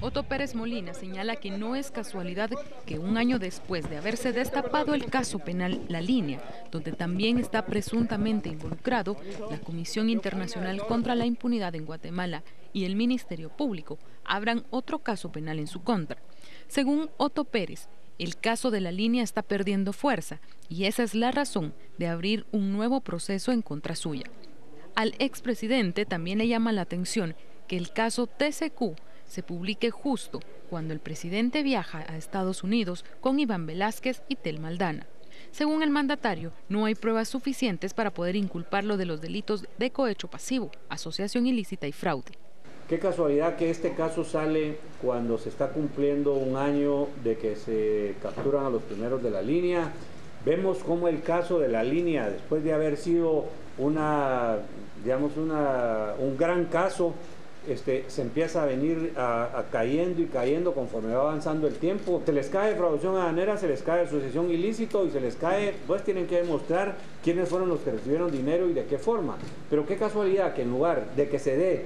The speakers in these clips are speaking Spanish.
Otto Pérez Molina señala que no es casualidad que un año después de haberse destapado el caso penal La Línea, donde también está presuntamente involucrado la Comisión Internacional contra la Impunidad en Guatemala y el Ministerio Público, abran otro caso penal en su contra. Según Otto Pérez, el caso de La Línea está perdiendo fuerza y esa es la razón de abrir un nuevo proceso en contra suya. Al expresidente también le llama la atención que el caso TCQ se publique justo cuando el presidente viaja a Estados Unidos con Iván Velázquez y Tel Maldana. Según el mandatario, no hay pruebas suficientes para poder inculparlo de los delitos de cohecho pasivo, asociación ilícita y fraude. Qué casualidad que este caso sale cuando se está cumpliendo un año de que se capturan a los primeros de La Línea. Vemos cómo el caso de La Línea, después de haber sido un gran caso, se empieza a venir cayendo y cayendo conforme va avanzando el tiempo. Se les cae fraudación aduanera, se les cae asociación ilícito y se les cae, pues tienen que demostrar quiénes fueron los que recibieron dinero y de qué forma. Pero qué casualidad que en lugar de que se dé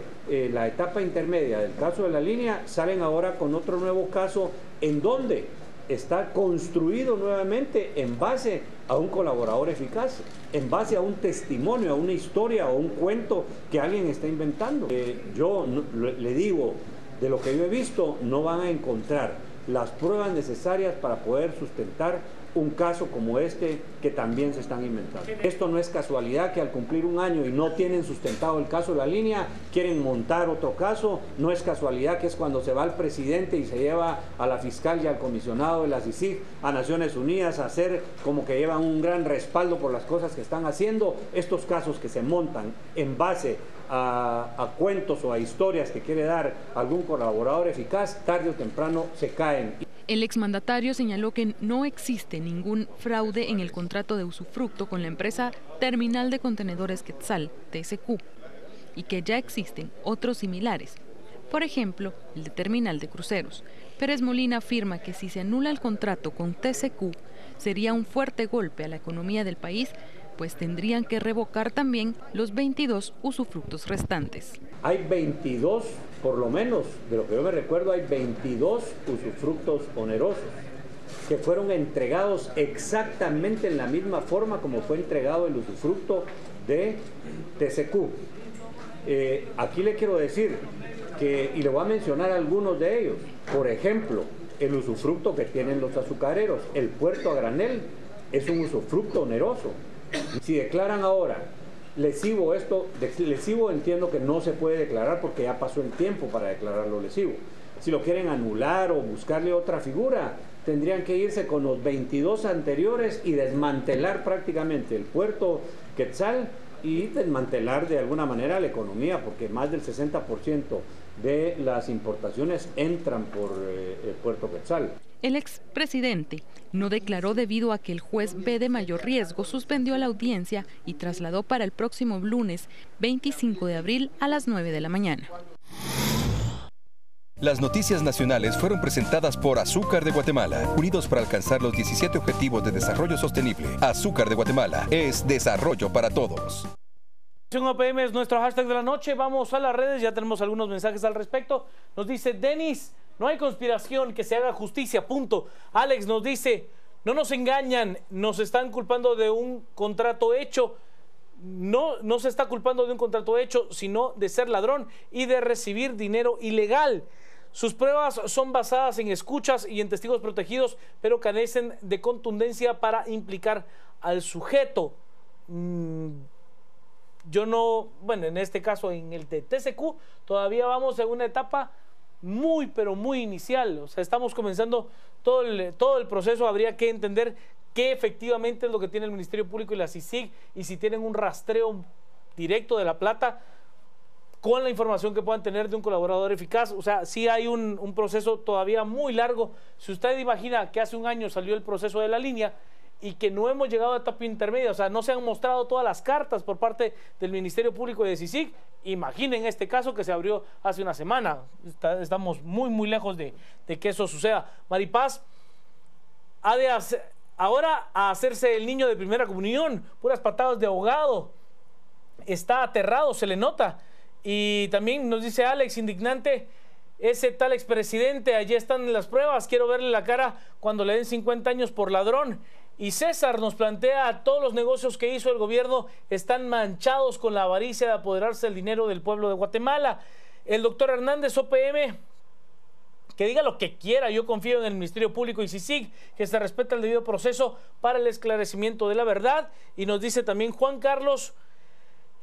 la etapa intermedia del caso de La Línea, salen ahora con otro nuevo caso en donde está construido nuevamente en base a un colaborador eficaz, en base a un testimonio, a una historia o un cuento que alguien está inventando. Yo le digo, de lo que yo he visto, no van a encontrar las pruebas necesarias para poder sustentar un caso como este que también se están inventando. Esto no es casualidad que al cumplir un año y no tienen sustentado el caso de La Línea, quieren montar otro caso. No es casualidad que es cuando se va el presidente y se lleva a la fiscal y al comisionado de la CICIG a Naciones Unidas a hacer como que llevan un gran respaldo por las cosas que están haciendo. Estos casos que se montan en base a cuentos o a historias que quiere dar algún colaborador eficaz, tarde o temprano se caen. El exmandatario señaló que no existe ningún fraude en el contrato de usufructo con la empresa Terminal de Contenedores Quetzal, TCQ, y que ya existen otros similares, por ejemplo, el de Terminal de Cruceros. Pérez Molina afirma que si se anula el contrato con TCQ, sería un fuerte golpe a la economía del país, pues tendrían que revocar también los 22 usufructos restantes. Hay 22, por lo menos, de lo que yo me recuerdo, hay 22 usufructos onerosos que fueron entregados exactamente en la misma forma como fue entregado el usufructo de TCQ. Aquí le quiero decir que, y le voy a mencionar algunos de ellos, por ejemplo, el usufructo que tienen los azucareros, el puerto a granel es un usufructo oneroso. Si declaran ahora lesivo esto, lesivo entiendo que no se puede declarar porque ya pasó el tiempo para declararlo lesivo. Si lo quieren anular o buscarle otra figura, tendrían que irse con los 22 anteriores y desmantelar prácticamente el puerto Quetzal y desmantelar de alguna manera la economía, porque más del 60% de las importaciones entran por el puerto Quetzal. El expresidente no declaró debido a que el juez B de mayor riesgo suspendió la audiencia y trasladó para el próximo lunes 25 de abril a las 9 de la mañana. Las noticias nacionales fueron presentadas por Azúcar de Guatemala, unidos para alcanzar los 17 Objetivos de Desarrollo Sostenible. Azúcar de Guatemala es desarrollo para todos. OPM es nuestro hashtag de la noche. Vamos a las redes, ya tenemos algunos mensajes al respecto. Nos dice Denis, no hay conspiración, que se haga justicia, punto. Alex nos dice, no nos engañan, nos están culpando de un contrato hecho. No se está culpando de un contrato hecho, sino de ser ladrón y de recibir dinero ilegal. Sus pruebas son basadas en escuchas y en testigos protegidos, pero carecen de contundencia para implicar al sujeto. Yo no, bueno, en este caso, en el de TCQ, todavía vamos en una etapa muy, pero muy inicial. O sea, estamos comenzando todo el proceso. Habría que entender qué efectivamente es lo que tiene el Ministerio Público y la CICIG, y si tienen un rastreo directo de la plata con la información que puedan tener de un colaborador eficaz. O sea, sí hay un proceso todavía muy largo. Si usted imagina que hace un año salió el proceso de La Línea y que no hemos llegado a etapa intermedia, o sea, no se han mostrado todas las cartas por parte del Ministerio Público y de CICIG, imaginen este caso que se abrió hace una semana. Estamos muy, muy lejos de que eso suceda. Maripaz ha de ahora a hacerse el niño de primera comunión, puras patadas de ahogado. Está aterrado, se le nota. Y también nos dice Alex, indignante ese tal expresidente, allí están las pruebas, quiero verle la cara cuando le den 50 años por ladrón. Y César nos plantea, todos los negocios que hizo el gobierno están manchados con la avaricia de apoderarse del dinero del pueblo de Guatemala. El doctor Hernández, OPM, que diga lo que quiera, yo confío en el Ministerio Público y CICIG, que se respeta el debido proceso para el esclarecimiento de la verdad. Y nos dice también Juan Carlos,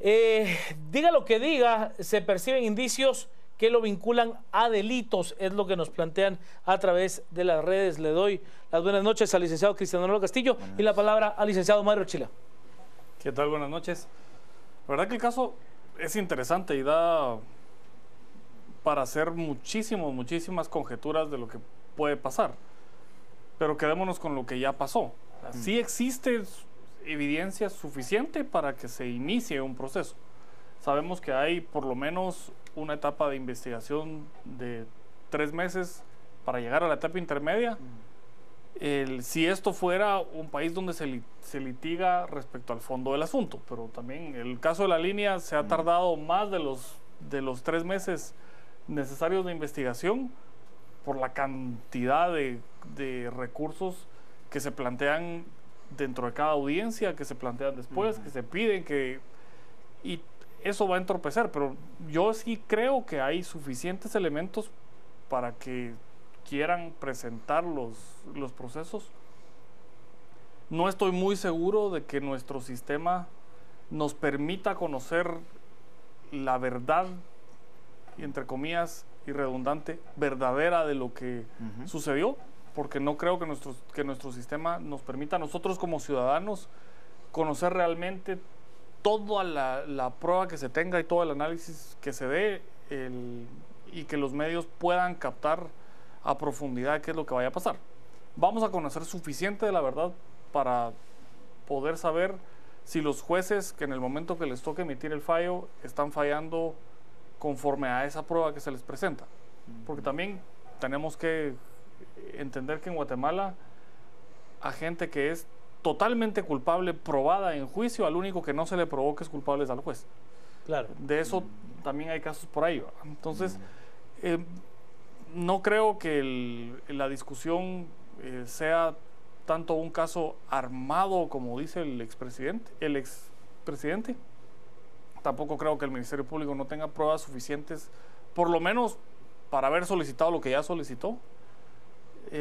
diga lo que diga, se perciben indicios que lo vinculan a delitos, es lo que nos plantean a través de las redes. Le doy las buenas noches al licenciado Cristian Donaldo Castillo y la palabra al licenciado Mario Archila. ¿Qué tal? Buenas noches. La verdad que el caso es interesante y da para hacer muchísimas conjeturas de lo que puede pasar. Pero quedémonos con lo que ya pasó. Sí existe evidencia suficiente para que se inicie un proceso. Sabemos que hay por lo menos una etapa de investigación de 3 meses para llegar a la etapa intermedia. Si esto fuera un país donde se litiga respecto al fondo del asunto, pero también el caso de la línea se ha tardado más de los 3 meses necesarios de investigación por la cantidad de recursos que se plantean dentro de cada audiencia, que se plantean después, que se piden, y eso va a entorpecer, pero yo sí creo que hay suficientes elementos para que quieran presentar los procesos. No estoy muy seguro de que nuestro sistema nos permita conocer la verdad, entre comillas, y redundante, verdadera de lo que sucedió, porque no creo que nuestro sistema nos permita a nosotros como ciudadanos conocer realmente toda la prueba que se tenga y todo el análisis que se dé, y que los medios puedan captar a profundidad qué es lo que vaya a pasar. Vamos a conocer suficiente de la verdad para poder saber si los jueces, que en el momento que les toque emitir el fallo, están fallando conforme a esa prueba que se les presenta. Porque también tenemos que entender que en Guatemala a gente que es totalmente culpable, probada en juicio, al único que no se le probó que es culpable es al juez. Claro. De eso también hay casos por ahí. Entonces, no creo que la discusión sea tanto un caso armado como dice el expresidente. Tampoco creo que el Ministerio Público no tenga pruebas suficientes, por lo menos para haber solicitado lo que ya solicitó.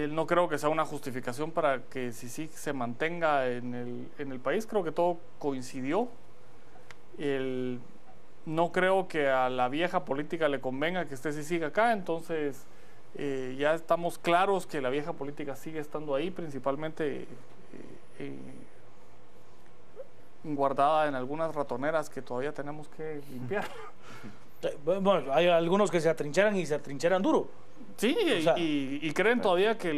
No creo que sea una justificación para que CICIG se mantenga en el país. Creo que todo coincidió. No creo que a la vieja política le convenga que esté CICIG acá, entonces ya estamos claros que la vieja política sigue estando ahí, principalmente guardada en algunas ratoneras que todavía tenemos que limpiar. Bueno, hay algunos que se atrincheran y se atrincheran duro. Sí, o sea, y creen todavía que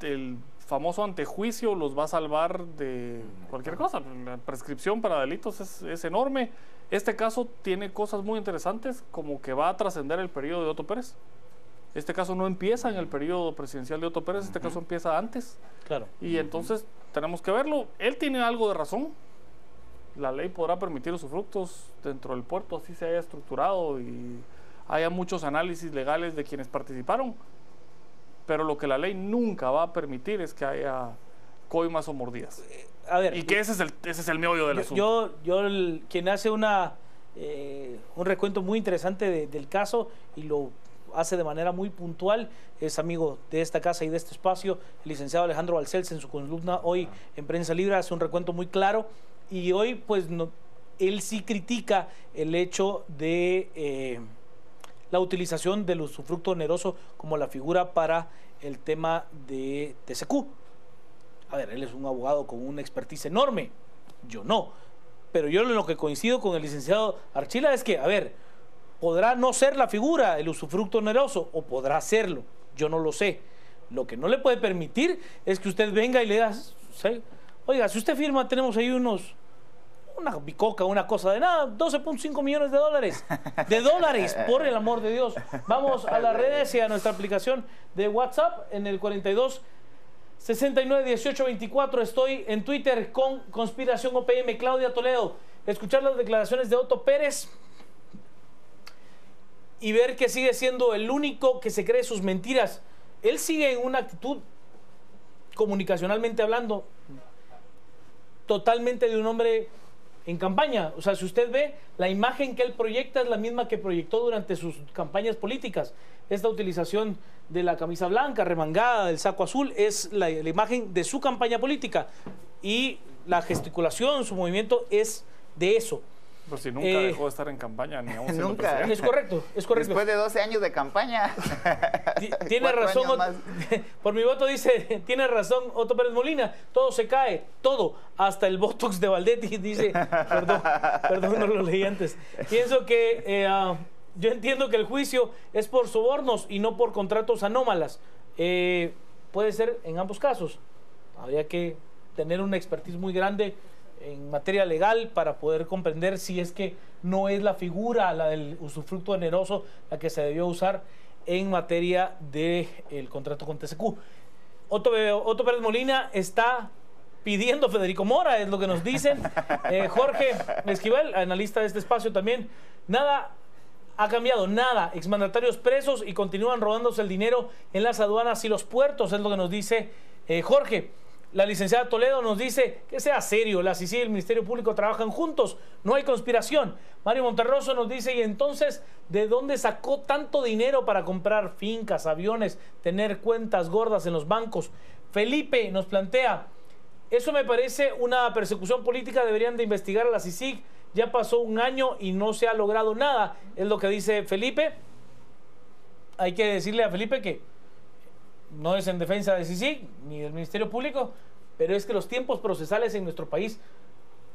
el famoso antejuicio los va a salvar de cualquier cosa. La prescripción para delitos es enorme. Este caso tiene cosas muy interesantes, como que va a trascender el periodo de Otto Pérez. Este caso no empieza en el periodo presidencial de Otto Pérez, este caso empieza antes. Claro. Y entonces tenemos que verlo. Él tiene algo de razón. La ley podrá permitir usufructos dentro del puerto, así se haya estructurado y haya muchos análisis legales de quienes participaron, pero lo que la ley nunca va a permitir es que haya coimas o mordidas. A ver, y que ese es el meollo del asunto. Quien hace un recuento muy interesante del caso y lo hace de manera muy puntual, es amigo de esta casa y de este espacio, el licenciado Alejandro Balcells, en su columna hoy en Prensa Libre hace un recuento muy claro. Y hoy, pues, él sí critica el hecho de la utilización del usufructo oneroso como la figura para el tema de TCQ. A ver, él es un abogado con una expertise enorme, yo no. Pero yo en lo que coincido con el licenciado Archila es que, a ver, podrá no ser la figura el usufructo oneroso o podrá serlo, yo no lo sé. Lo que no le puede permitir es que usted venga y le diga, oiga, si usted firma, tenemos ahí una bicoca, una cosa de nada, 12.5 millones de dólares. De dólares, por el amor de Dios. Vamos a las redes y a nuestra aplicación de WhatsApp en el 42 69 18 24. Estoy en Twitter con Conspiración OPM. Claudia Toledo, escuchar las declaraciones de Otto Pérez y ver que sigue siendo el único que se cree sus mentiras. Él sigue en una actitud, comunicacionalmente hablando, totalmente de un hombre en campaña. O sea, si usted ve, la imagen que él proyecta es la misma que proyectó durante sus campañas políticas. Esta utilización de la camisa blanca, remangada, del saco azul, es la imagen de su campaña política. Y la gesticulación, su movimiento es de eso. Pues si nunca dejó de estar en campaña, ni aún siendo Nunca. presidente. Es correcto, es correcto. Después de 12 años de campaña. Tiene razón, por mi voto dice, tiene razón Otto Pérez Molina, todo se cae, todo, hasta el botox de Valdetti, dice, perdón, no lo leí antes. Pienso que, yo entiendo que el juicio es por sobornos y no por contratos anómalas. Puede ser en ambos casos. Habría que tener una expertise muy grande en materia legal para poder comprender si es que no es la figura, la del usufructo oneroso, la que se debió usar en materia del contrato con TCQ. Otto Pérez Molina está pidiendo Federico Mora, es lo que nos dicen. Jorge Esquivel, analista de este espacio también. Nada ha cambiado, nada. Exmandatarios presos y continúan robándose el dinero en las aduanas y los puertos, es lo que nos dice Jorge. La licenciada Toledo nos dice que sea serio, la CICIG y el Ministerio Público trabajan juntos, no hay conspiración. Mario Monterroso nos dice, y entonces, ¿de dónde sacó tanto dinero para comprar fincas, aviones, tener cuentas gordas en los bancos? Felipe nos plantea, eso me parece una persecución política, deberían de investigar a la CICIG, ya pasó un año y no se ha logrado nada, es lo que dice Felipe. Hay que decirle a Felipe que no es en defensa de CICIG ni del Ministerio Público, pero es que los tiempos procesales en nuestro país,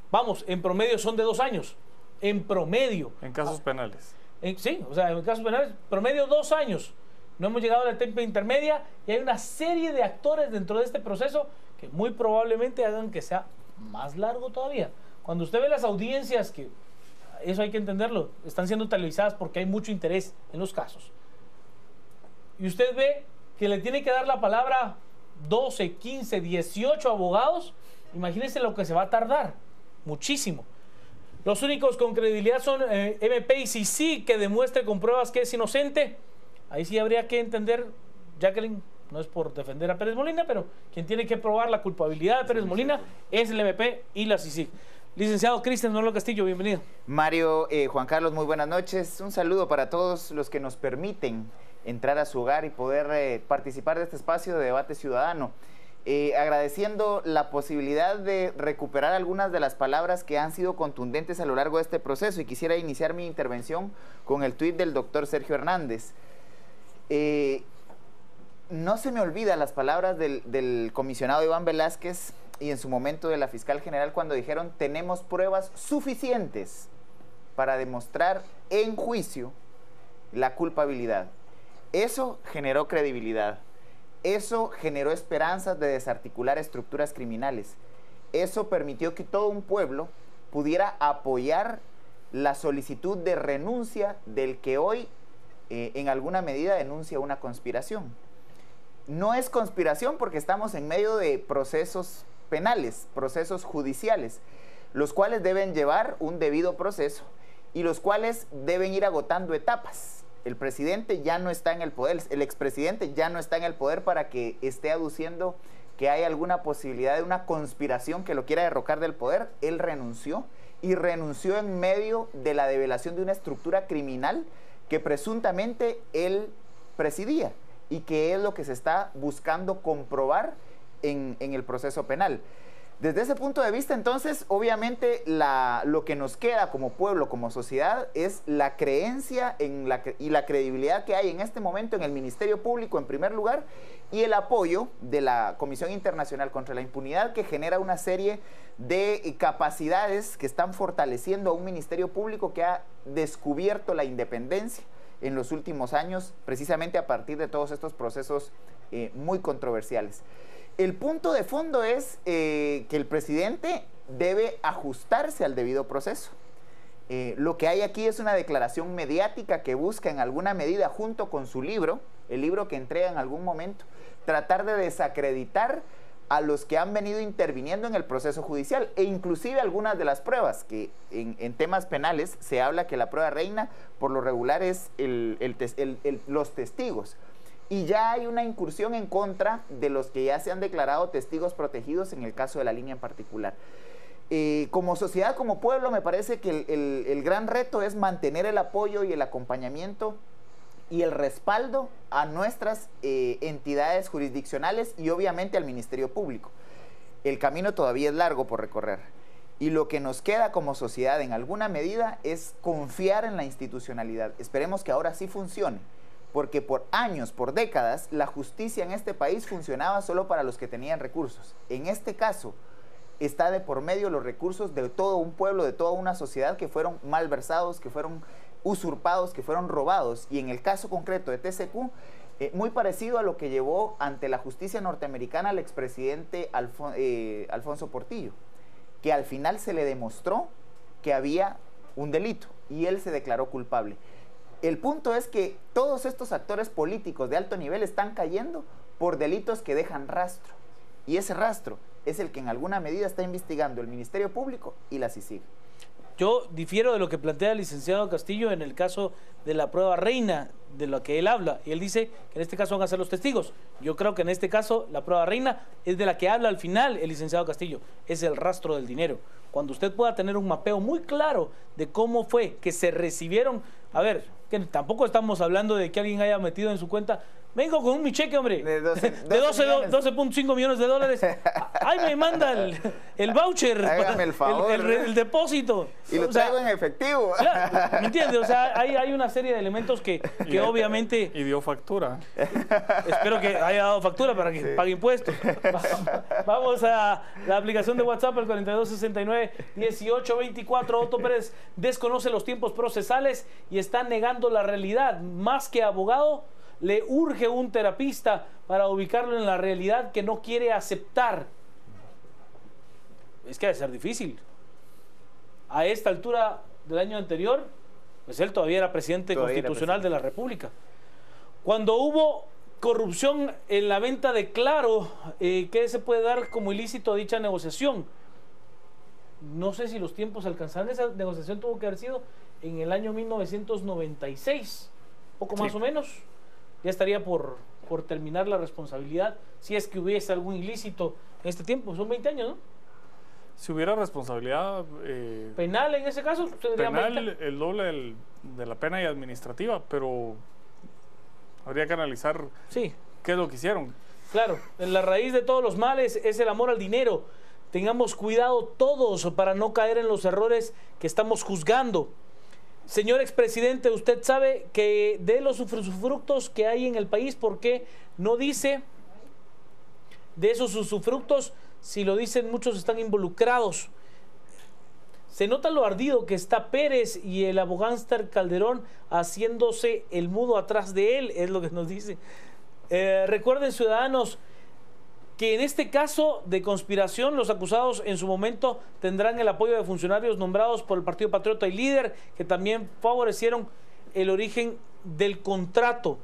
vamos, en promedio son de 2 años. En promedio. En casos penales. Sí, o sea, en casos penales, promedio 2 años. No hemos llegado a la etapa intermedia y hay una serie de actores dentro de este proceso que muy probablemente hagan que sea más largo todavía. Cuando usted ve las audiencias, que eso hay que entenderlo, están siendo televisadas porque hay mucho interés en los casos. Y usted ve que le tiene que dar la palabra 12, 15, 18 abogados, imagínense lo que se va a tardar, muchísimo. Los únicos con credibilidad son MP y CICIG, que demuestre con pruebas que es inocente. Ahí sí habría que entender, Jacqueline, no es por defender a Pérez Molina, pero quien tiene que probar la culpabilidad de Pérez Molina es el MP y la CICIG. Licenciado Cristian Manolo Castillo, bienvenido. Mario, Juan Carlos, muy buenas noches. Un saludo para todos los que nos permiten entrar a su hogar y poder participar de este espacio de debate ciudadano. Agradeciendo la posibilidad de recuperar algunas de las palabras que han sido contundentes a lo largo de este proceso, y quisiera iniciar mi intervención con el tuit del doctor Sergio Hernández. No se me olvidan las palabras del comisionado Iván Velázquez y en su momento de la fiscal general cuando dijeron: tenemos pruebas suficientes para demostrar en juicio la culpabilidad. Eso generó credibilidad, eso generó esperanzas de desarticular estructuras criminales, eso permitió que todo un pueblo pudiera apoyar la solicitud de renuncia del que hoy en alguna medida denuncia una conspiración. No es conspiración porque estamos en medio de procesos penales, procesos judiciales, los cuales deben llevar un debido proceso y los cuales deben ir agotando etapas. El presidente ya no está en el poder, el expresidente ya no está en el poder para que esté aduciendo que hay alguna posibilidad de una conspiración que lo quiera derrocar del poder. Él renunció, y renunció en medio de la develación de una estructura criminal que presuntamente él presidía y que es lo que se está buscando comprobar en el proceso penal. Desde ese punto de vista, entonces, obviamente lo que nos queda como pueblo, como sociedad, es la creencia y la credibilidad que hay en este momento en el Ministerio Público en primer lugar, y el apoyo de la Comisión Internacional contra la Impunidad, que genera una serie de capacidades que están fortaleciendo a un Ministerio Público que ha descubierto la independencia en los últimos años, precisamente a partir de todos estos procesos muy controversiales. El punto de fondo es que el presidente debe ajustarse al debido proceso. Lo que hay aquí es una declaración mediática que busca en alguna medida, junto con su libro, el libro que entrega en algún momento, tratar de desacreditar a los que han venido interviniendo en el proceso judicial, e inclusive algunas de las pruebas, que en temas penales se habla que la prueba reina por lo regular es los testigos. Y ya hay una incursión en contra de los que ya se han declarado testigos protegidos en el caso de la línea en particular. Como sociedad, como pueblo, me parece que el gran reto es mantener el apoyo y el acompañamiento y el respaldo a nuestras entidades jurisdiccionales y obviamente al Ministerio Público. El camino todavía es largo por recorrer y lo que nos queda como sociedad en alguna medida es confiar en la institucionalidad. Esperemos que ahora sí funcione, porque por años, por décadas, la justicia en este país funcionaba solo para los que tenían recursos. En este caso, está de por medio los recursos de todo un pueblo, de toda una sociedad que fueron malversados, que fueron usurpados, que fueron robados. Y en el caso concreto de TCQ, muy parecido a lo que llevó ante la justicia norteamericana al expresidente Alfonso Portillo, que al final se le demostró que había un delito y él se declaró culpable. El punto es que todos estos actores políticos de alto nivel están cayendo por delitos que dejan rastro. Y ese rastro es el que en alguna medida está investigando el Ministerio Público y la CICIG. Yo difiero de lo que plantea el licenciado Castillo en el caso de la prueba reina, de lo que él habla. Y él dice que en este caso van a ser los testigos. Yo creo que en este caso la prueba reina es de la que habla al final el licenciado Castillo. Es el rastro del dinero. Cuando usted pueda tener un mapeo muy claro de cómo fue que se recibieron. A ver, que tampoco estamos hablando de que alguien haya metido en su cuenta. Vengo con mi cheque, hombre, de 12.5 millones de dólares. Ahí me manda el voucher, hágame el favor, el depósito. Y lo traigo en efectivo. Claro, ¿me entiendes? O sea, hay una serie de elementos que obviamente... Y dio factura. Espero que haya dado factura para que pague impuestos. Vamos a la aplicación de WhatsApp, el 4269-1824. Otto Pérez desconoce los tiempos procesales y está negando la realidad. Más que abogado, le urge un terapista para ubicarlo en la realidad que no quiere aceptar. Es que ha de ser difícil. A esta altura del año anterior, pues él todavía era presidente constitucional de la República. Cuando hubo corrupción en la venta de Claro, ¿qué se puede dar como ilícito a dicha negociación? No sé si los tiempos alcanzaron. Esa negociación tuvo que haber sido en el año 1996, poco más o menos. Ya estaría por terminar la responsabilidad, si es que hubiese algún ilícito en este tiempo. Son 20 años, ¿no? Si hubiera responsabilidad... penal en ese caso. Penal, el doble de la pena y administrativa, pero habría que analizar qué es lo que hicieron. Claro, la raíz de todos los males es el amor al dinero. Tengamos cuidado todos para no caer en los errores que estamos juzgando. Señor expresidente, usted sabe que de los usufructos que hay en el país, ¿por qué no dice de esos usufructos? Si lo dicen, muchos están involucrados. Se nota lo ardido que está Pérez y el abogánster Calderón haciéndose el mudo atrás de él, es lo que nos dice. Recuerden, ciudadanos, que en este caso de conspiración los acusados en su momento tendrán el apoyo de funcionarios nombrados por el Partido Patriota y Líder, que también favorecieron el origen del contrato.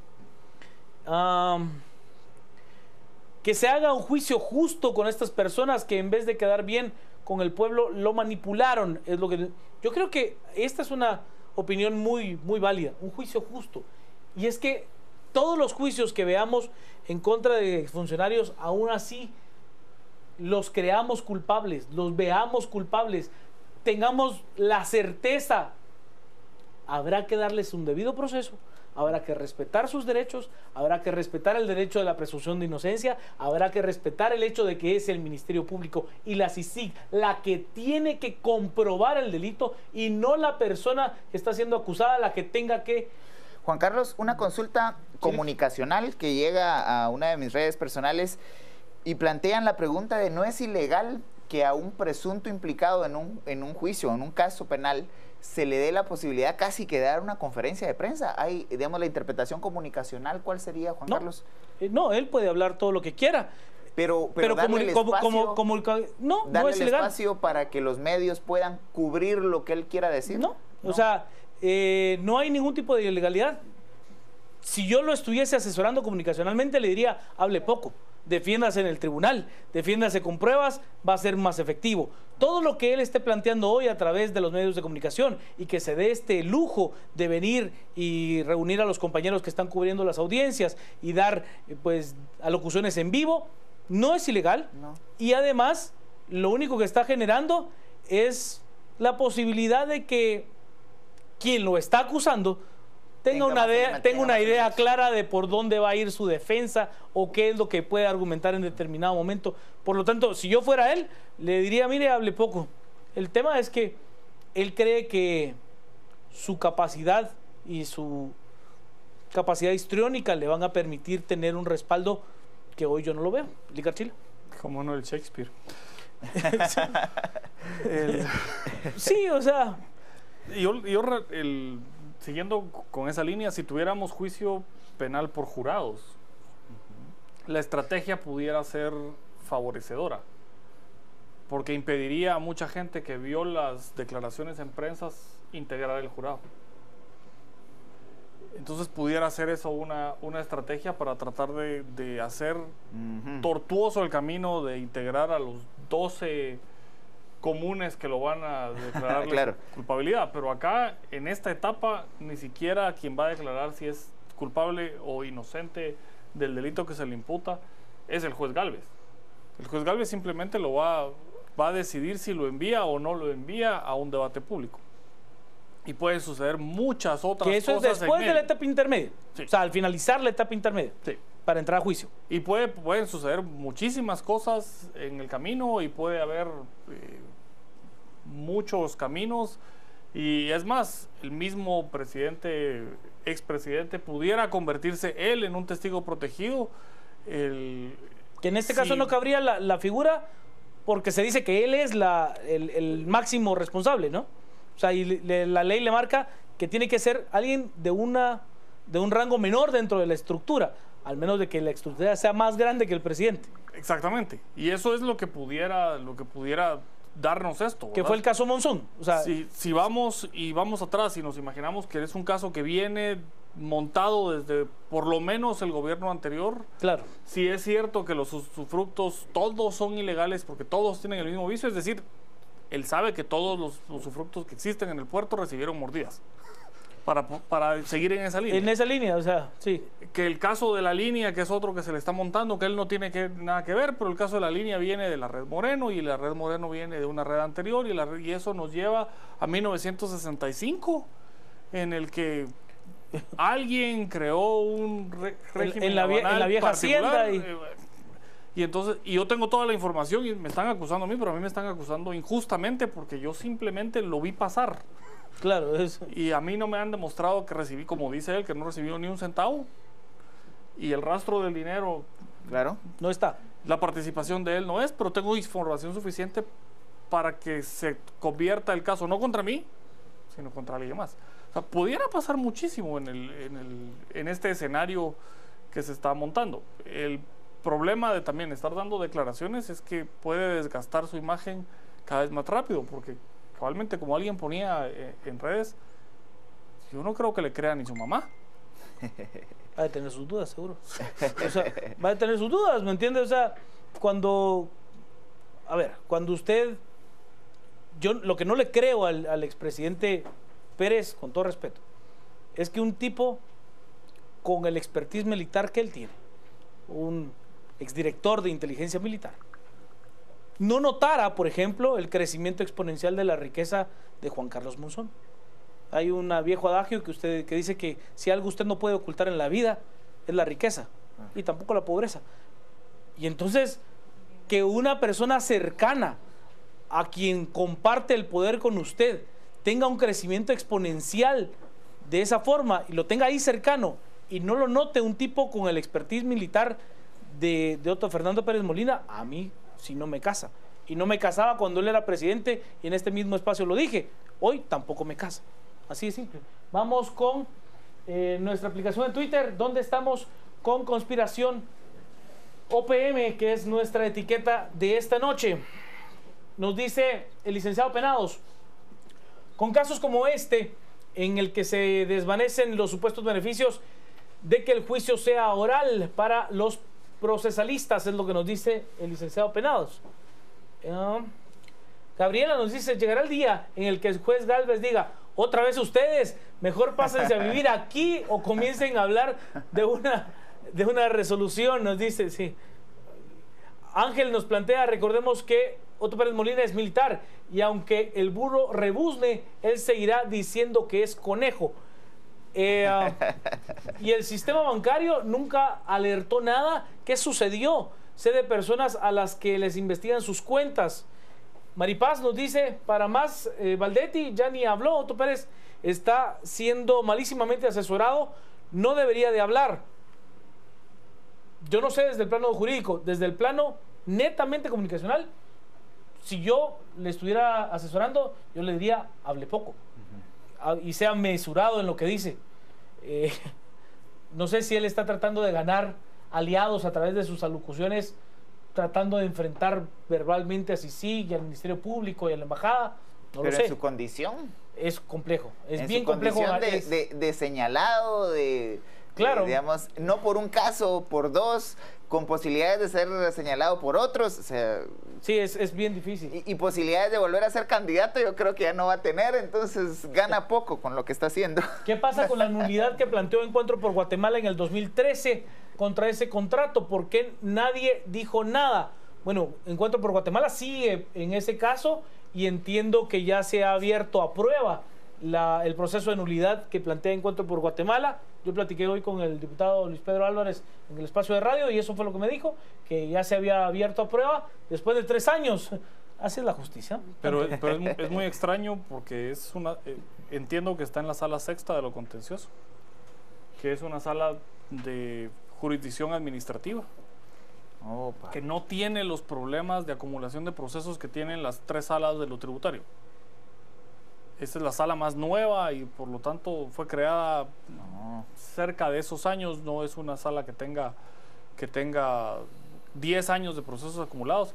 Que se haga un juicio justo con estas personas que en vez de quedar bien con el pueblo lo manipularon. Es lo que yo creo que esta es una opinión muy válida, un juicio justo. Y es que todos los juicios que veamos en contra de funcionarios, aún así los creamos culpables, los veamos culpables, tengamos la certeza, habrá que darles un debido proceso, habrá que respetar sus derechos, habrá que respetar el derecho de la presunción de inocencia, habrá que respetar el hecho de que es el Ministerio Público y la CICIG la que tiene que comprobar el delito y no la persona que está siendo acusada la que tenga que... Juan Carlos, una consulta comunicacional que llega a una de mis redes personales y plantean la pregunta de ¿no es ilegal que a un presunto implicado en un juicio, en un caso penal, se le dé la posibilidad casi que de dar una conferencia de prensa? Hay, digamos, la interpretación comunicacional, ¿cuál sería, Juan Carlos? No, él puede hablar todo lo que quiera. Pero darle no es ilegal. Espacio para que los medios puedan cubrir lo que él quiera decir. No. O sea, no hay ningún tipo de ilegalidad. Si yo lo estuviese asesorando comunicacionalmente, le diría, hable poco, defiéndase en el tribunal, defiéndase con pruebas, va a ser más efectivo. Todo lo que él esté planteando hoy a través de los medios de comunicación y que se dé este lujo de venir y reunir a los compañeros que están cubriendo las audiencias y dar pues alocuciones en vivo, no es ilegal. No. Y además, lo único que está generando es la posibilidad de que quien lo está acusando tenga una idea clara de por dónde va a ir su defensa o qué es lo que puede argumentar en determinado momento. Por lo tanto, si yo fuera él, le diría, mire, hable poco. El tema es que él cree que su capacidad y su capacidad histriónica le van a permitir tener un respaldo que hoy yo no lo veo. ¿Licar Chile? Como no el Shakespeare. Sí, o sea... Siguiendo con esa línea, si tuviéramos juicio penal por jurados, la estrategia pudiera ser favorecedora, porque impediría a mucha gente que vio las declaraciones en prensa integrar el jurado. Entonces pudiera ser eso una estrategia para tratar de hacer tortuoso el camino de integrar a los 12 comunes que lo van a declarar claro. culpabilidad, pero acá en esta etapa ni siquiera quien va a declarar si es culpable o inocente del delito que se le imputa es el juez Gálvez. El juez Gálvez simplemente lo va a decidir si lo envía o no lo envía a un debate público. Y pueden suceder muchas otras cosas. Que eso es después de la etapa intermedia. Sí. O sea, al finalizar la etapa intermedia. Sí. Para entrar a juicio. Y pueden suceder muchísimas cosas en el camino y puede haber muchos caminos. Y es más, el mismo expresidente, pudiera convertirse él en un testigo protegido. Que en este caso no cabría la figura porque se dice que él es el máximo responsable, ¿no? O sea, y la ley le marca que tiene que ser alguien de un rango menor dentro de la estructura, al menos de que la estructura sea más grande que el presidente. Exactamente. Y eso es lo que pudiera darnos esto, ¿verdad? Que fue el caso Monzón. O sea, si vamos atrás y nos imaginamos que es un caso que viene montado desde por lo menos el gobierno anterior. Claro. Si es cierto que los usufructos todos son ilegales porque todos tienen el mismo vicio, es decir, él sabe que todos los usufructos que existen en el puerto recibieron mordidas para seguir en esa línea. En esa línea, o sea, sí. Que el caso de la línea, que es otro que se le está montando, que él no tiene nada que ver, pero el caso de la línea viene de la red Moreno y la red Moreno viene de una red anterior y eso nos lleva a 1965, en el que alguien creó un régimen en la vieja hacienda y entonces yo tengo toda la información y me están acusando a mí, pero a mí me están acusando injustamente porque yo simplemente lo vi pasar. Claro, eso. Y a mí no me han demostrado que recibí, como dice él, que no recibió ni un centavo. Y el rastro del dinero, claro, no está. La participación de él no es, pero tengo información suficiente para que se convierta el caso no contra mí, sino contra alguien más. O sea, pudiera pasar muchísimo en este escenario que se está montando. El problema de también estar dando declaraciones es que puede desgastar su imagen cada vez más rápido, porque cabalmente, como alguien ponía en redes, yo no creo que le crea ni su mamá. Va a tener sus dudas, seguro. O sea, va a tener sus dudas, ¿me entiendes? O sea, cuando usted... Yo lo que no le creo al expresidente Pérez, con todo respeto, es que un tipo con el expertise militar que él tiene, un exdirector de inteligencia militar, no notara, por ejemplo, el crecimiento exponencial de la riqueza de Juan Carlos Monzón. Hay un viejo adagio que dice que si algo usted no puede ocultar en la vida es la riqueza y tampoco la pobreza. Y entonces, que una persona cercana a quien comparte el poder con usted tenga un crecimiento exponencial de esa forma y lo tenga ahí cercano y no lo note un tipo con el expertise militar de Otto Fernando Pérez Molina, a mí sí no me casa. Y no me casaba cuando él era presidente y en este mismo espacio lo dije. Hoy tampoco me casa. Así de simple. Vamos con nuestra aplicación de Twitter, donde estamos con Conspiración OPM, que es nuestra etiqueta de esta noche. Nos dice el licenciado Penados: con casos como este, en el que se desvanecen los supuestos beneficios de que el juicio sea oral para los procesalistas, es lo que nos dice el licenciado Penados. Gabriela nos dice, llegará el día en el que el juez Gálvez diga, otra vez ustedes, mejor pásense a vivir aquí o comiencen a hablar de una resolución, nos dice, sí. Ángel nos plantea, recordemos que Otto Pérez Molina es militar y aunque el burro rebuzne, él seguirá diciendo que es conejo. Y el sistema bancario nunca alertó nada. ¿Qué sucedió? Sé de personas a las que les investigan sus cuentas. Maripaz nos dice, para más, Valdetti ya ni habló, Otto Pérez está siendo malísimamente asesorado, no debería de hablar. Yo no sé desde el plano jurídico, desde el plano netamente comunicacional, si yo le estuviera asesorando, yo le diría, hable poco. Y sea mesurado en lo que dice. No sé si él está tratando de ganar aliados a través de sus alocuciones, tratando de enfrentar verbalmente a Sisi y al Ministerio Público y a la Embajada. No lo sé. En su condición. Es complejo, es en bien su complejo. De señalado, claro. Digamos, no por un caso, por dos, con posibilidades de ser señalado por otros. O sea, sí, es bien difícil. Y posibilidades de volver a ser candidato, yo creo que ya no va a tener, entonces gana poco con lo que está haciendo. ¿Qué pasa con la nulidad que planteó Encuentro por Guatemala en el 2013 contra ese contrato? ¿Por qué nadie dijo nada? Bueno, Encuentro por Guatemala sigue en ese caso y entiendo que ya se ha abierto a prueba el proceso de nulidad que plantea Encuentro por Guatemala. Yo platiqué hoy con el diputado Luis Pedro Álvarez en el espacio de radio y eso fue lo que me dijo, que ya se había abierto a prueba después de 3 años. Así es la justicia. Pero es muy extraño porque entiendo que está en la sala sexta de lo contencioso, que es una sala de jurisdicción administrativa, que no tiene los problemas de acumulación de procesos que tienen las 3 salas de lo tributario. Esta es la sala más nueva y por lo tanto fue creada cerca de esos años. No es una sala que tenga 10 años de procesos acumulados.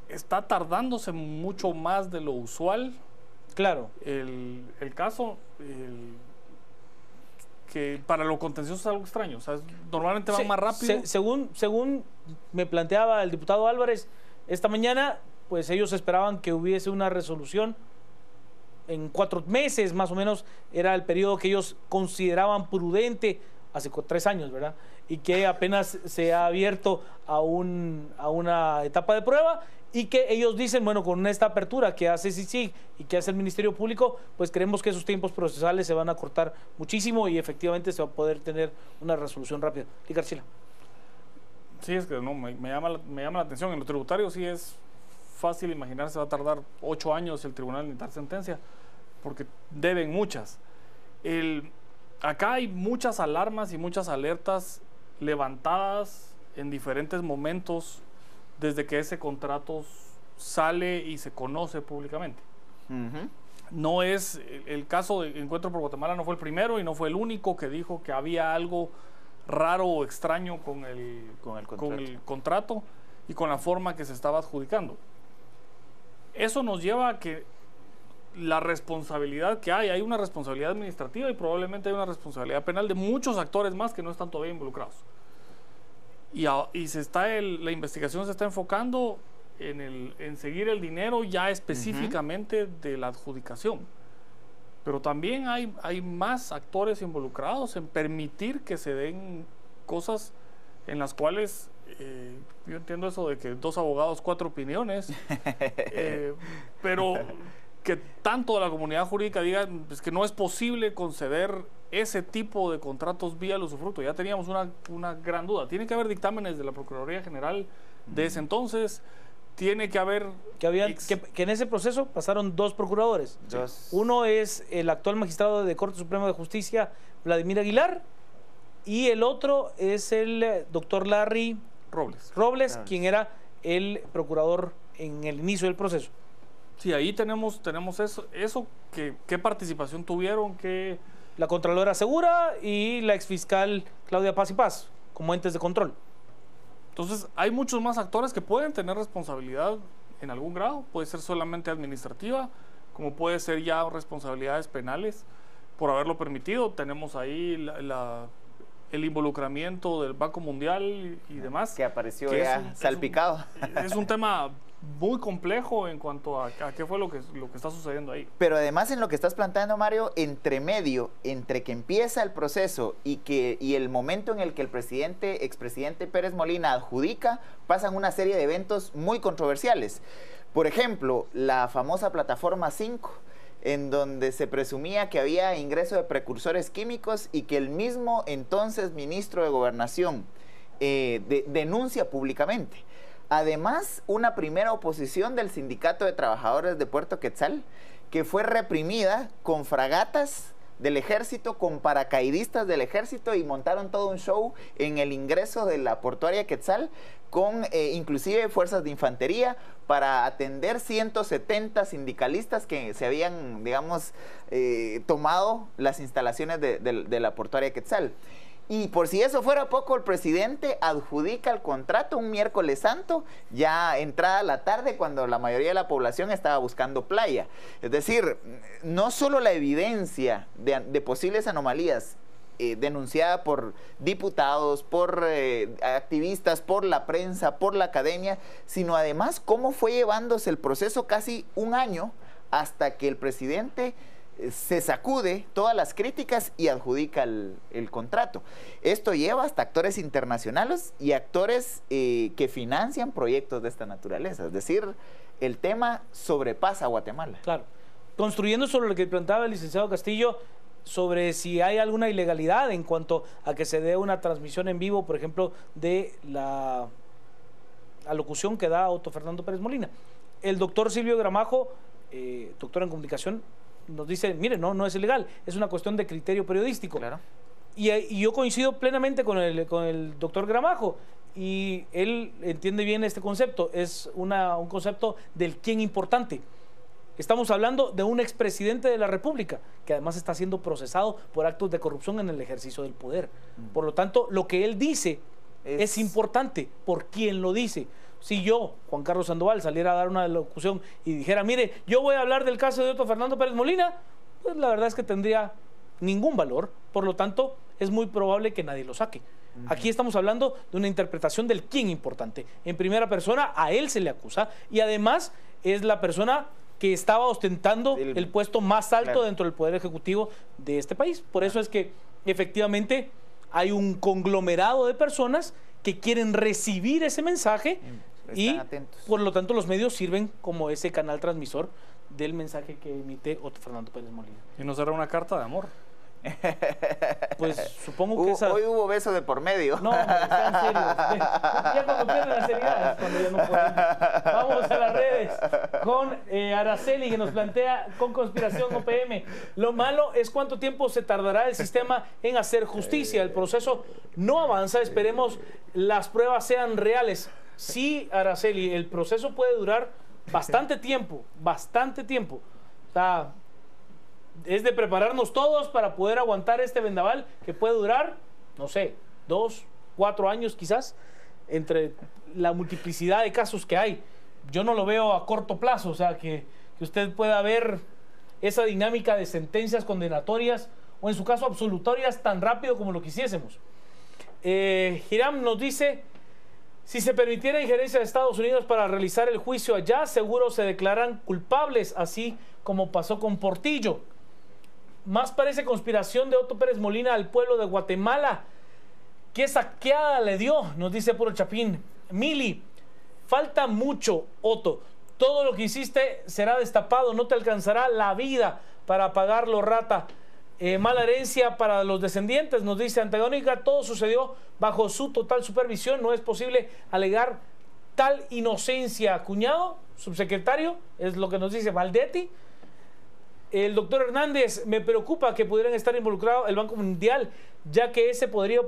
Está tardándose mucho más de lo usual. Claro. El caso, que para lo contencioso es algo extraño. O sea, normalmente va más rápido. Según me planteaba el diputado Álvarez esta mañana, pues ellos esperaban que hubiese una resolución en 4 meses, más o menos, era el periodo que ellos consideraban prudente hace 3 años, ¿verdad? Y que apenas se ha abierto a una etapa de prueba y que ellos dicen, bueno, con esta apertura que hace CICIG y que hace el Ministerio Público, pues creemos que esos tiempos procesales se van a cortar muchísimo y efectivamente se va a poder tener una resolución rápida. ¿Y García? Sí, es que no, me llama la atención. En lo tributario sí es fácil imaginarse, va a tardar 8 años el tribunal en dictar sentencia, porque deben muchas. Acá hay muchas alarmas y muchas alertas levantadas en diferentes momentos desde que ese contrato sale y se conoce públicamente. No es el caso de Encuentro por Guatemala, no fue el primero y no fue el único que dijo que había algo raro o extraño con el contrato y con la forma que se estaba adjudicando. Eso nos lleva a que la responsabilidad que hay una responsabilidad administrativa y probablemente hay una responsabilidad penal de muchos actores más que no están todavía involucrados. Y la investigación se está enfocando en seguir el dinero ya específicamente de la adjudicación. Pero también hay más actores involucrados en permitir que se den cosas en las cuales yo entiendo eso de que 2 abogados, 4 opiniones, pero que tanto de la comunidad jurídica diga pues, que no es posible conceder ese tipo de contratos vía el usufructo. Ya teníamos una gran duda. Tiene que haber dictámenes de la Procuraduría General de ese entonces. Tiene que haber... Que en ese proceso pasaron 2 procuradores. Uno es el actual magistrado de Corte Suprema de Justicia, Vladimir Aguilar, y el otro es el doctor Larry Robles, quien era el procurador en el inicio del proceso. Sí, ahí tenemos eso ¿qué participación tuvieron? La Contralora Segura y la exfiscal Claudia Paz y Paz, como entes de control. Entonces, hay muchos más actores que pueden tener responsabilidad en algún grado. Puede ser solamente administrativa, como puede ser ya responsabilidades penales por haberlo permitido. Tenemos ahí el involucramiento del Banco Mundial y demás. Que apareció que ya salpicado. Es un tema muy complejo en cuanto a qué fue lo que está sucediendo ahí. Pero además en lo que estás planteando, Mario, entre que empieza el proceso y el momento en el que el expresidente Pérez Molina adjudica, pasan una serie de eventos muy controversiales. Por ejemplo, la famosa plataforma 5, en donde se presumía que había ingreso de precursores químicos y que el mismo entonces ministro de Gobernación denuncia públicamente. Además, una primera oposición del Sindicato de Trabajadores de Puerto Quetzal, que fue reprimida con fragatas del ejército, con paracaidistas del ejército, y montaron todo un show en el ingreso de la portuaria Quetzal, con inclusive fuerzas de infantería, para atender 170 sindicalistas que se habían, digamos, tomado las instalaciones de la portuaria Quetzal. Y por si eso fuera poco, el presidente adjudica el contrato un miércoles santo, ya entrada la tarde, cuando la mayoría de la población estaba buscando playa. Es decir, no solo la evidencia de posibles anomalías denunciada por diputados, por activistas, por la prensa, por la academia, sino además cómo fue llevándose el proceso casi un año hasta que el presidente se sacude todas las críticas y adjudica el contrato. Esto lleva hasta actores internacionales y actores que financian proyectos de esta naturaleza. Es decir, el tema sobrepasa a Guatemala. Claro. Construyendo sobre lo que planteaba el licenciado Castillo, sobre si hay alguna ilegalidad en cuanto a que se dé una transmisión en vivo, por ejemplo, de la alocución que da Otto Fernando Pérez Molina. El doctor Silvio Gramajo, doctor en comunicación, nos dice, mire, no es ilegal, es una cuestión de criterio periodístico. Claro. Y yo coincido plenamente con el doctor Gramajo, y él entiende bien este concepto, es un concepto del quién importante. Estamos hablando de un expresidente de la República, que además está siendo procesado por actos de corrupción en el ejercicio del poder. Por lo tanto, lo que él dice es importante por quién lo dice. Si yo, Juan Carlos Sandoval, saliera a dar una locución y dijera, mire, yo voy a hablar del caso de Otto Fernando Pérez Molina, pues la verdad es que tendría ningún valor. Por lo tanto, es muy probable que nadie lo saque. Aquí estamos hablando de una interpretación del quién importante. En primera persona, a él se le acusa, y además es la persona que estaba ostentando el puesto más alto dentro del Poder Ejecutivo de este país. Por eso es que efectivamente hay un conglomerado de personas que quieren recibir ese mensaje y atentos. Por lo tanto los medios sirven como ese canal transmisor del mensaje que emite Otto Fernando Pérez Molina. ¿Y no será una carta de amor? Pues supongo que hoy hubo beso de por medio. No, sean serios. Ya cuando pierden la seriedad es cuando ya no pueden. Vamos a las redes con Araceli, que nos plantea con conspiración OPM. Lo malo es cuánto tiempo se tardará el sistema en hacer justicia. El proceso no avanza, esperemos las pruebas sean reales. Sí, Araceli, el proceso puede durar bastante tiempo, bastante tiempo. O sea, es de prepararnos todos para poder aguantar este vendaval que puede durar, no sé, 2, 4 años quizás, entre la multiplicidad de casos que hay. Yo no lo veo a corto plazo, o sea, que usted pueda ver esa dinámica de sentencias condenatorias o en su caso absolutorias tan rápido como lo quisiésemos. Hiram nos dice, si se permitiera injerencia de Estados Unidos para realizar el juicio allá, seguro se declaran culpables, así como pasó con Portillo. Más parece conspiración de Otto Pérez Molina al pueblo de Guatemala. ¿Qué saqueada le dio? Nos dice Puro Chapín. Mili, falta mucho, Otto. Todo lo que hiciste será destapado. No te alcanzará la vida para pagarlo, rata. Mala herencia para los descendientes, nos dice Antagónica. Todo sucedió bajo su total supervisión. No es posible alegar tal inocencia. Cuñado, subsecretario, es lo que nos dice Valdetti. El doctor Hernández, me preocupa que pudieran estar involucrados el Banco Mundial, ya que ese podría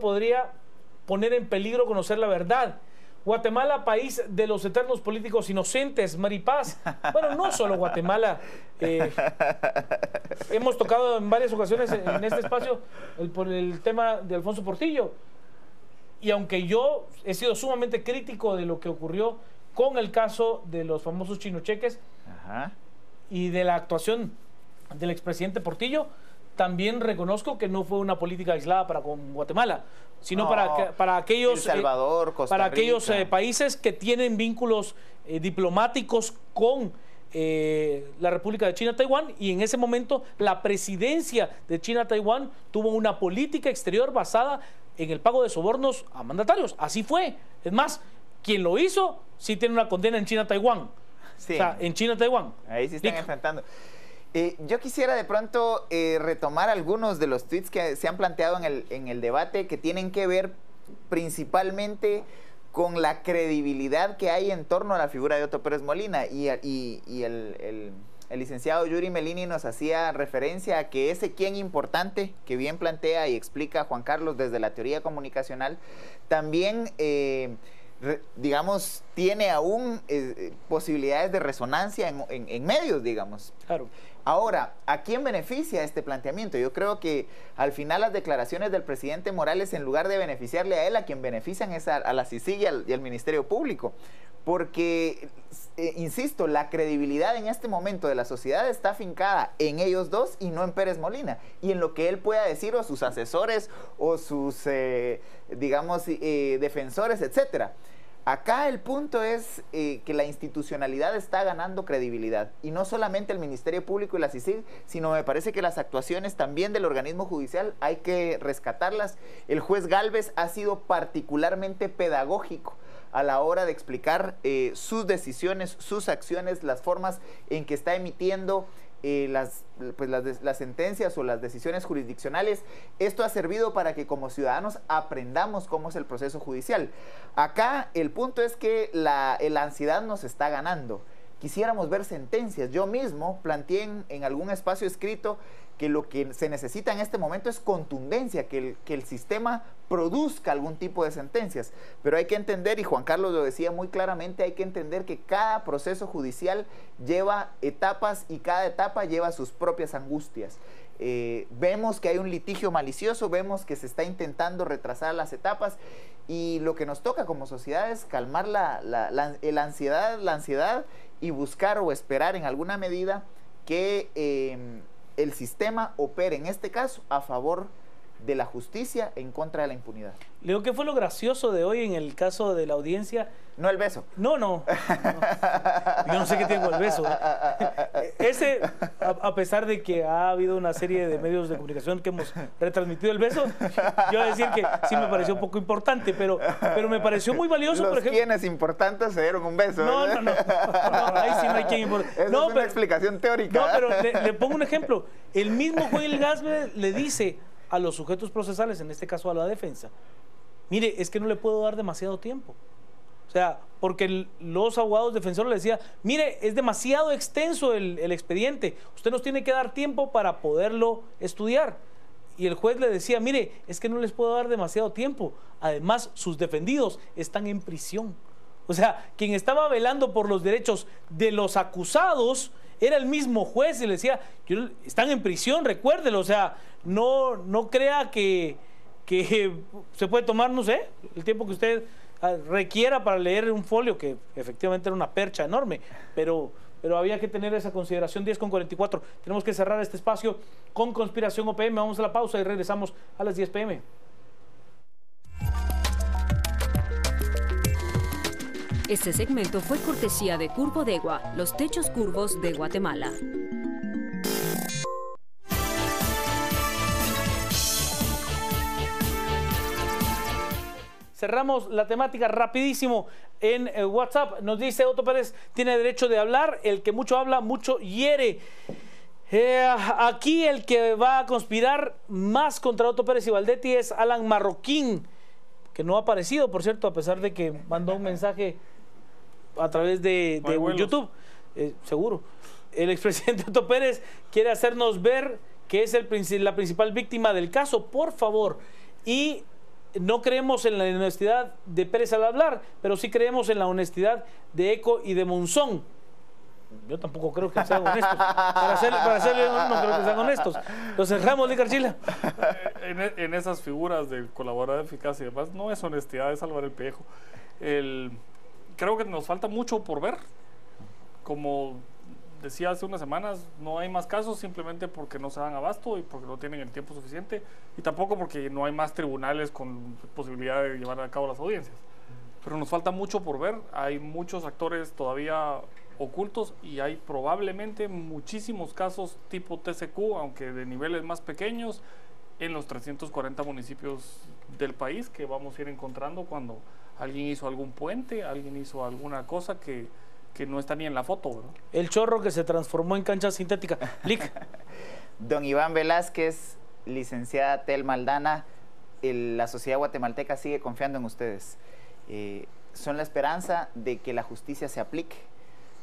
poner en peligro conocer la verdad. Guatemala, país de los eternos políticos inocentes. Maripaz, bueno, no solo Guatemala. Hemos tocado en varias ocasiones en este espacio por el tema de Alfonso Portillo. Y aunque yo he sido sumamente crítico de lo que ocurrió con el caso de los famosos chinocheques y de la actuación del expresidente Portillo, también reconozco que no fue una política aislada para con Guatemala, sino No, para aquellos, El Salvador, Costa para Rica. aquellos países que tienen vínculos diplomáticos con la República de China-Taiwán, y en ese momento la presidencia de China-Taiwán tuvo una política exterior basada en el pago de sobornos a mandatarios. Así fue. Es más, quien lo hizo sí tiene una condena en China-Taiwán. Sí. O sea, en China-Taiwán. Ahí sí están Dic- enfrentando. Yo quisiera de pronto retomar algunos de los tweets que se han planteado en el debate, que tienen que ver principalmente con la credibilidad que hay en torno a la figura de Otto Pérez Molina. Y el licenciado Yuri Melini nos hacía referencia a que ese quién importante, que bien plantea y explica Juan Carlos desde la teoría comunicacional, también digamos, tiene aún posibilidades de resonancia en medios, digamos. Claro. Ahora, ¿a quién beneficia este planteamiento? Yo creo que al final las declaraciones del presidente Morales, en lugar de beneficiarle a él, a quien benefician es a la CICIG y al Ministerio Público. Porque, insisto, la credibilidad en este momento de la sociedad está afincada en ellos dos y no en Pérez Molina. Y en lo que él pueda decir, o sus asesores, o sus, digamos, defensores, etcétera. Acá el punto es que la institucionalidad está ganando credibilidad, y no solamente el Ministerio Público y la CICIG, sino me parece que las actuaciones también del organismo judicial hay que rescatarlas. El juez Gálvez ha sido particularmente pedagógico a la hora de explicar sus decisiones, sus acciones, las formas en que está emitiendo las sentencias o las decisiones jurisdiccionales. Esto ha servido para que como ciudadanos aprendamos cómo es el proceso judicial. Acá el punto es que la ansiedad nos está ganando. Quisiéramos ver sentencias. Yo mismo planteé en algún espacio escrito que lo que se necesita en este momento es contundencia, que el sistema produzca algún tipo de sentencias. Pero hay que entender, y Juan Carlos lo decía muy claramente, hay que entender que cada proceso judicial lleva etapas y cada etapa lleva sus propias angustias. Vemos que hay un litigio malicioso, vemos que se está intentando retrasar las etapas, y lo que nos toca como sociedad es calmar la ansiedad y buscar o esperar en alguna medida que el sistema opere, en este caso, a favor de la justicia en contra de la impunidad. Leo, ¿qué fue lo gracioso de hoy en el caso de la audiencia? No el beso. No. Yo no sé qué tengo el beso. Ese, a pesar de que ha habido una serie de medios de comunicación que hemos retransmitido el beso, yo voy a decir que sí me pareció un poco importante, pero me pareció muy valioso. Los por ejemplo, quienes importantes se dieron un beso. No, ahí sí no hay quien importa. Esa es una explicación teórica. No, pero le pongo un ejemplo. El mismo juez Gálvez le dice a los sujetos procesales, en este caso a la defensa, mire, es que no le puedo dar demasiado tiempo. O sea, porque los abogados defensores le decían, mire, es demasiado extenso el expediente, usted nos tiene que dar tiempo para poderlo estudiar. Y el juez le decía, mire, es que no les puedo dar demasiado tiempo, además sus defendidos están en prisión. O sea, quien estaba velando por los derechos de los acusados era el mismo juez, y le decía, están en prisión, recuérdelo. O sea, no crea que se puede tomar, no sé, el tiempo que usted requiera para leer un folio, que efectivamente era una percha enorme, pero había que tener esa consideración. 10:44, tenemos que cerrar este espacio con Conspiración OPM. Vamos a la pausa y regresamos a las 10 p.m. Este segmento fue cortesía de Curvodegua, los techos curvos de Guatemala. Cerramos la temática rapidísimo en WhatsApp. Nos dice Otto Pérez tiene derecho de hablar, el que mucho habla, mucho hiere. Aquí el que va a conspirar más contra Otto Pérez y Valdetti es Alan Marroquín, que no ha aparecido, por cierto, a pesar de que mandó un mensaje a través de YouTube. Seguro. El expresidente Otto Pérez quiere hacernos ver que es la principal víctima del caso, por favor. Y no creemos en la honestidad de Pérez al hablar, pero sí creemos en la honestidad de Eco y de Monzón. Yo tampoco creo que sean honestos. Para serle no creo que sean honestos. Lo cerramos, Licar Chila. En esas figuras del colaborador eficaz y demás, no es honestidad, es salvar el pellejo. Creo que nos falta mucho por ver. Como decía hace unas semanas, no hay más casos simplemente porque no se dan abasto y porque no tienen el tiempo suficiente, y tampoco porque no hay más tribunales con posibilidad de llevar a cabo las audiencias. Pero nos falta mucho por ver, hay muchos actores todavía ocultos y hay probablemente muchísimos casos tipo TCQ, aunque de niveles más pequeños, en los 340 municipios del país, que vamos a ir encontrando cuando alguien hizo algún puente, alguien hizo alguna cosa que no está ni en la foto, ¿verdad? El chorro que se transformó en cancha sintética. Lick. Don Iván Velázquez, licenciada Telma Aldana, la sociedad guatemalteca sigue confiando en ustedes. Son la esperanza de que la justicia se aplique,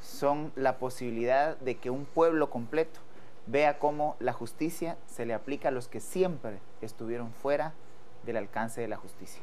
son la posibilidad de que un pueblo completo vea cómo la justicia se le aplica a los que siempre estuvieron fuera del alcance de la justicia.